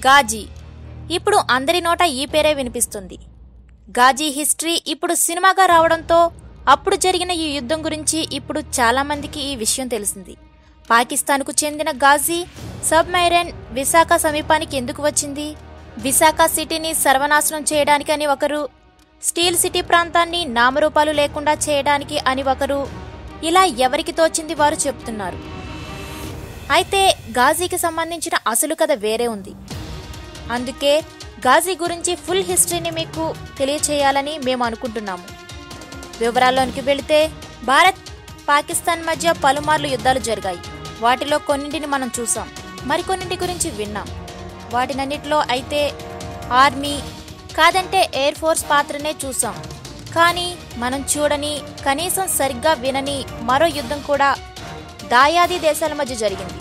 గాజీ. ఇప్పుడు అందరి నోట ఈ పేరే వినిపిస్తుంది. గాజీ హిస్టరీ ఇప్పుడు సినిమాగా రావడంతో అప్పుడు జరిగిన ఈ యుద్ధం గురించి ఇప్పుడు చాలా మందికి ఈ విషయం తెలిసింది. పాకిస్తాన్కు చెందిన గాజీ సబ్మెరైన్ విశాఖ సమీపానికి ఎందుకు వచ్చింది? విశాఖ సిటీని సర్వనాశనం చేయడానికి అని ఒకరు, స్టీల్ సిటీ ప్రాంతాన్ని నామరూపాలు లేకుండా చేయడానికి అని ఒకరు, ఇలా ఎవరికి తోచింది వారు చెప్తున్నారు. అయితే గాజీకి సంబంధించిన అసలు కథ వేరే ఉంది. అందుకే గాజీ గురించి ఫుల్ హిస్టరీని మీకు తెలియచేయాలని మేము అనుకుంటున్నాము. వివరాల్లోనికి వెళితే, భారత్ పాకిస్తాన్ మధ్య పలుమార్లు యుద్ధాలు జరిగాయి. వాటిలో కొన్నింటిని మనం చూసాం, మరికొన్నింటి గురించి విన్నాం. వాటినన్నిటిలో అయితే ఆర్మీ కాదంటే ఎయిర్ ఫోర్స్ పాత్రనే చూసాం. కానీ మనం చూడని, కనీసం సరిగ్గా వినని మరో యుద్ధం కూడా దాయాది దేశాల మధ్య జరిగింది.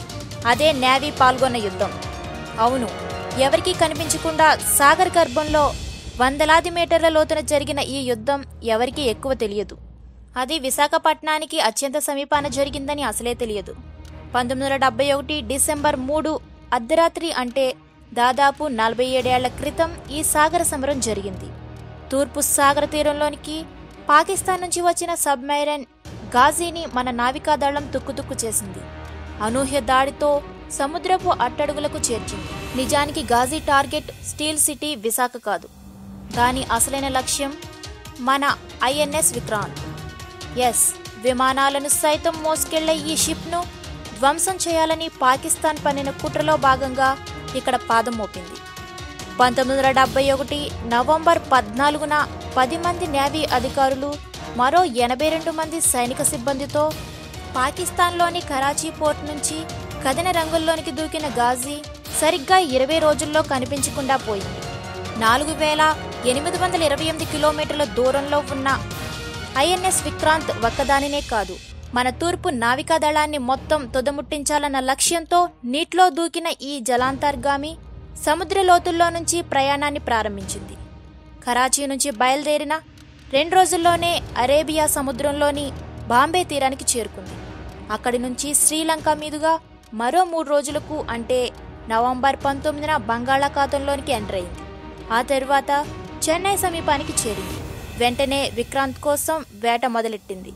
అదే నేవీ పాల్గొన్న యుద్ధం. అవును, ఎవరికీ కనిపించకుండా సాగర్ గర్భంలో వందలాది మీటర్ల లోతున జరిగిన ఈ యుద్ధం ఎవరికీ ఎక్కువ తెలియదు. అది విశాఖపట్నానికి అత్యంత సమీపాన జరిగిందని అసలే తెలియదు. 1971 డిసెంబర్ 3 అర్ధరాత్రి, అంటే దాదాపు 47 ఏళ్ల క్రితం ఈ సాగర సమరం జరిగింది. తూర్పు సాగర తీరంలోనికి పాకిస్తాన్ నుంచి వచ్చిన సబ్మెరైన్ గాజీని మన నావికాదళం తుక్కుతుక్కు చేసింది. అనూహ్య దాడితో సముద్రపు అట్టడుగులకు చేర్చింది. నిజానికి Ghazi target steel city Visakha కాదు. దాని అసలైన లక్ష్యం మన ఐఎన్ఎస్ విక్రాంత్. ఎస్, విమానాలను సైతం మోసుకెళ్లే ఈ షిప్ను ధ్వంసం చేయాలని పాకిస్తాన్ పన్నిన కుట్రలో భాగంగా ఇక్కడ పాదం మోపింది. 1971 నవంబర్ 14న 10 మంది నేవీ అధికారులు, మరో 82 మంది సైనిక సిబ్బందితో పాకిస్తాన్లోని కరాచీ పోర్ట్ నుంచి కథన రంగుల్లోనికి దూకిన గాజీ సరిగ్గా 20 రోజుల్లో కనిపించకుండా పోయింది. 4828 కిలోమీటర్ల దూరంలో ఉన్న ఐఎన్ఎస్ విక్రాంత్ ఒక్కదానినే కాదు, మన తూర్పు నావికాదళాన్ని మొత్తం తుదముట్టించాలన్న లక్ష్యంతో నీటిలో దూకిన ఈ జలాంతర్గామి సముద్ర లోతుల్లో నుంచి ప్రయాణాన్ని ప్రారంభించింది. కరాచీ నుంచి బయలుదేరిన 2 రోజుల్లోనే అరేబియా సముద్రంలోని బాంబే తీరానికి చేరుకుంది. అక్కడి నుంచి శ్రీలంక మీదుగా మరో 3 రోజులకు, అంటే నవంబర్ 19న బంగాళాఖాతంలోనికి ఎంటర్ అయింది. ఆ తరువాత చెన్నై సమీపానికి చేరింది. వెంటనే విక్రాంత్ కోసం వేట మొదలెట్టింది.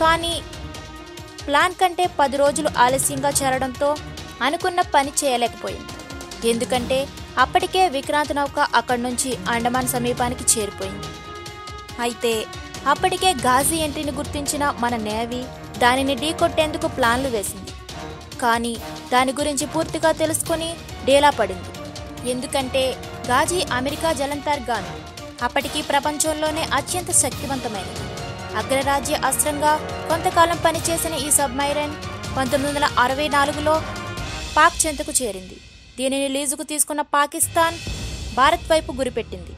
కానీ ప్లాన్ కంటే 10 రోజులు ఆలస్యంగా చేరడంతో అనుకున్న పని చేయలేకపోయింది. ఎందుకంటే అప్పటికే విక్రాంత్ నౌక అక్కడి నుంచి అండమాన్ సమీపానికి చేరిపోయింది. అయితే అప్పటికే గాజీ ఎంట్రీని గుర్తించిన మన నేవీ దానిని ఢీకొట్టేందుకు ప్లాన్లు వేసింది. కానీ దాని గురించి పూర్తిగా తెలుసుకుని డేలా పడింది. ఎందుకంటే గాజీ అమెరికా జలంతర్గామి, అప్పటికి ప్రపంచంలోనే అత్యంత శక్తివంతమైనది. అగ్రరాజ్య అస్త్రంగా కొంతకాలం పనిచేసిన ఈ సబ్మెరైన్ 1964లో పాక్ చెంతకు చేరింది. దీనిని లీజుకు తీసుకున్న పాకిస్తాన్ భారత్ వైపు గురిపెట్టింది.